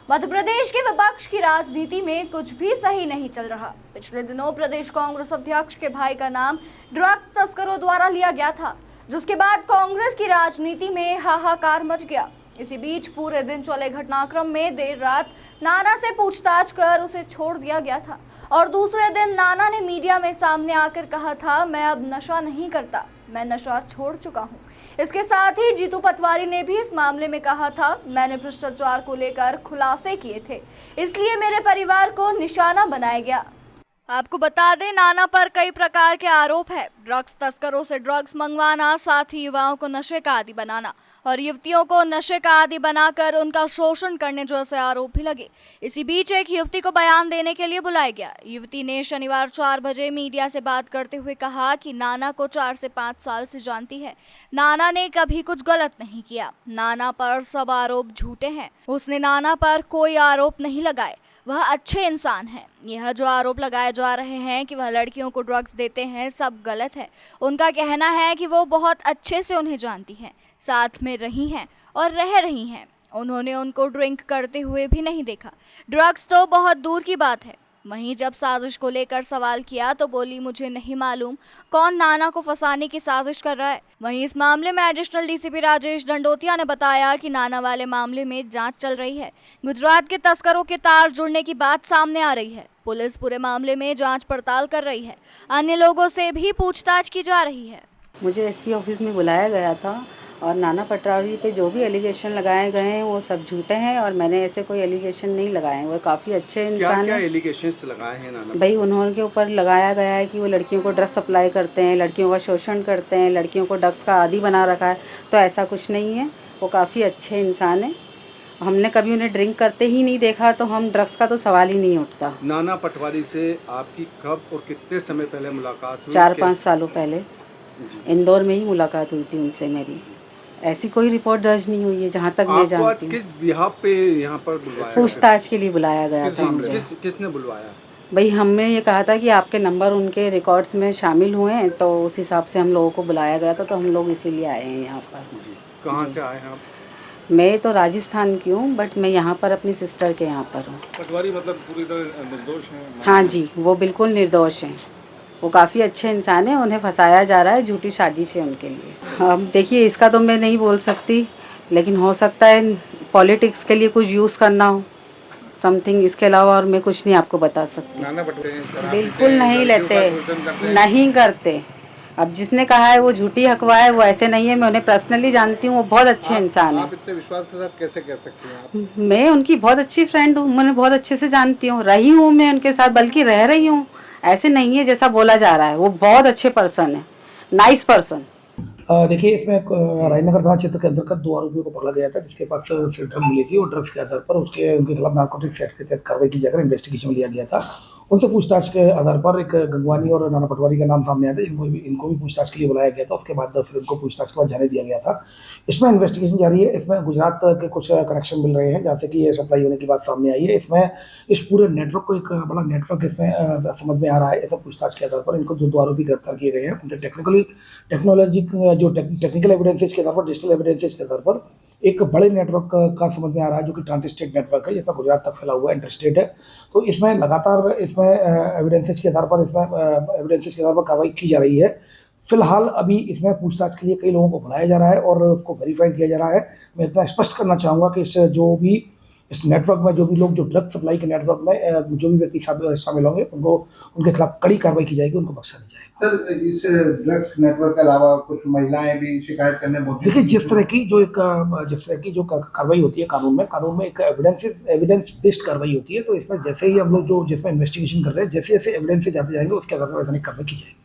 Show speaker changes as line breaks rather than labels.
मध्य प्रदेश के विपक्ष की राजनीति में कुछ भी सही नहीं चल रहा। पिछले दिनों प्रदेश कांग्रेस अध्यक्ष के भाई का नाम ड्रग्स तस्करों द्वारा लिया गया था, जिसके बाद कांग्रेस की राजनीति में हाहाकार मच गया। इसी बीच पूरे दिन चले घटनाक्रम में देर रात नाना से पूछताछ कर उसे छोड़ दिया गया था और दूसरे दिन नाना ने मीडिया में सामने आकर कहा था, मैं अब नशा नहीं करता, मैं नशा छोड़ चुका हूं। इसके साथ ही जीतू पटवारी ने भी इस मामले में कहा था, मैंने भ्रष्टाचार को लेकर खुलासे किए थे, इसलिए मेरे परिवार को निशाना बनाया गया। आपको बता दें, नाना पर कई प्रकार के आरोप है। ड्रग्स तस्करों से ड्रग्स मंगवाना, साथ ही युवाओं को नशे का आदी बनाना और युवतियों को नशे का आदी बनाकर उनका शोषण करने जैसे आरोप भी लगे। इसी बीच एक युवती को बयान देने के लिए बुलाया गया। युवती ने शनिवार 4 बजे मीडिया से बात करते हुए कहा कि नाना को 4 से 5 साल से जानती है। नाना ने कभी कुछ गलत नहीं किया। नाना पर सब आरोप झूठे हैं। उसने नाना पर कोई आरोप नहीं लगाए। वह अच्छे इंसान हैं। यह जो आरोप लगाए जा रहे हैं कि वह लड़कियों को ड्रग्स देते हैं, सब गलत है। उनका कहना है कि वो बहुत अच्छे से उन्हें जानती हैं, साथ में रही हैं और रह रही हैं। उन्होंने उनको ड्रिंक करते हुए भी नहीं देखा। ड्रग्स तो बहुत दूर की बात है। वहीं जब साजिश को लेकर सवाल किया तो बोली, मुझे नहीं मालूम कौन नाना को फंसाने की साजिश कर रहा है। वहीं इस मामले में एडिशनल डीसीपी राजेश दंडोतिया ने बताया कि नाना वाले मामले में जांच चल रही है। गुजरात के तस्करों के तार जुड़ने की बात सामने आ रही है। पुलिस पूरे मामले में जांच पड़ताल कर रही है। अन्य लोगों से भी पूछताछ की जा रही है।
मुझे एसपी ऑफिस में बुलाया गया था और नाना पटवारी पे जो भी एलिगेशन लगाए गए हैं वो सब झूठे हैं और मैंने ऐसे कोई एलिगेशन नहीं लगाए हैं। वो काफ़ी अच्छे इंसान हैं।
क्या एलिगेशंस लगाए हैं नाना?
भाई उन्होंने ऊपर लगाया गया है कि वो लड़कियों को ड्रग्स सप्लाई करते हैं, लड़कियों का शोषण करते हैं, लड़कियों को ड्रग्स का आदी बना रखा है। तो ऐसा कुछ नहीं है। वो काफ़ी अच्छे इंसान हैं। हमने कभी उन्हें ड्रिंक करते ही नहीं देखा, तो हम ड्रग्स का तो सवाल ही नहीं उठता।
नाना पटवारी से आपकी कब और कितने समय पहले मुलाकात हुई?
4-5 सालों पहले इंदौर में ही मुलाकात हुई थी उनसे मेरी। ऐसी कोई रिपोर्ट दर्ज नहीं हुई है जहाँ तक मैं जानती हूँ।
किस बिहाफ पे यहाँ पर बुलवाया?
पूछताछ के लिए बुलाया गया था मुझे।
किसने बुलवाया?
भाई हमने ये कहा था कि आपके नंबर उनके रिकॉर्ड्स में शामिल हुए हैं, तो उस हिसाब से हम लोगों को बुलाया गया था, तो हम लोग इसीलिए आए हैं यहाँ पर।
कहाँ से आए हैं आप?
मैं तो राजस्थान की हूँ, बट मैं यहाँ पर अपनी सिस्टर के यहाँ पर हूँ।
पटवारी मतलब पूरी तरह निर्दोष हैं?
हाँ जी, वो बिल्कुल निर्दोष हैं। वो काफ़ी अच्छे इंसान हैं। उन्हें फंसाया जा रहा है, झूठी साजिश है उनके लिए। अब देखिए, इसका तो मैं नहीं बोल सकती, लेकिन हो सकता है पॉलिटिक्स के लिए कुछ यूज़ करना हो समथिंग। इसके अलावा और मैं कुछ नहीं आपको बता सकती।
नाना पटवारी
बिल्कुल नहीं लेते, नहीं करते। अब जिसने कहा है वो झूठी अफवाह है, वो ऐसे नहीं है। मैं उन्हें पर्सनली जानती हूँ, वो बहुत अच्छे इंसान हैं।
आप इतने विश्वास के साथ कैसे कह सकती हैं आप?
मैं उनकी बहुत अच्छी फ्रेंड हूँ, मैं उन्हें बहुत अच्छे से जानती हूँ, रही हूँ मैं उनके साथ, बल्कि रह रही हूँ। ऐसे नहीं है जैसा बोला जा रहा है। वो बहुत अच्छे पर्सन है, नाइस पर्सन।
देखिए, इसमें राजनगर थाना क्षेत्र के अंतर्गत 2 आरोपियों को पकड़ा गया था, जिसके पास से ड्रग मिली थी और ड्रग्स के आधार पर उनके खिलाफ नारकोटिक्स एक्ट के तहत कार्रवाई की जाकर इन्वेस्टिगेशन लिया गया था। उनसे पूछताछ के आधार पर एक गंगवानी और नाना पटवारी का नाम सामने आया था। इनको भी पूछताछ के लिए बुलाया गया था। उसके बाद फिर उनको पूछताछ के बाद जाने दिया गया था। इसमें इन्वेस्टिगेशन जारी है। इसमें गुजरात के कुछ कनेक्शन मिल रहे हैं, जहाँ से कि ये सप्लाई होने की बात सामने आई है। इसमें इस पूरे नेटवर्क को एक बड़ा नेटवर्क इसमें समझ में आ रहा है। इसमें पूछताछ के आधार पर इनको 2 आरोपी गिरफ्तार किए गए हैं। उनसे टेक्निकल एविडेंसेज के आधार पर, डिजिटल एविडेंसेज के आधार पर एक बड़े नेटवर्क का समझ में आ रहा है, जो कि ट्रांस स्टेट नेटवर्क है, जैसा गुजरात तक फैला हुआ इंटरस्टेट है। तो इसमें लगातार एविडेंसेज के आधार पर कार्रवाई की जा रही है। फिलहाल अभी इसमें पूछताछ के लिए कई लोगों को बुलाया जा रहा है और उसको वेरीफाई किया जा रहा है। मैं इतना स्पष्ट करना चाहूँगा कि इस नेटवर्क में जो भी लोग, जो ड्रग सप्लाई के नेटवर्क में जो भी व्यक्ति शामिल होंगे, उनके खिलाफ कड़ी कार्रवाई की जाएगी, उनको बख्शा नहीं जाएगा।
सर, इस ड्रग्स नेटवर्क के अलावा कुछ महिलाएं भी शिकायत करने पहुंची?
देखिए, जिस तरह की जो कार्रवाई होती है कानून में एक एविडेंस बेस्ड कार्रवाई होती है। तो इसमें जैसे ही हम लोग जिसमें इन्वेस्टिगेशन कर रहे हैं, जैसे जैसे एविडेंस से जाते जाएंगे, उसके आधार पर वैसे कार्रवाई की जाएगी।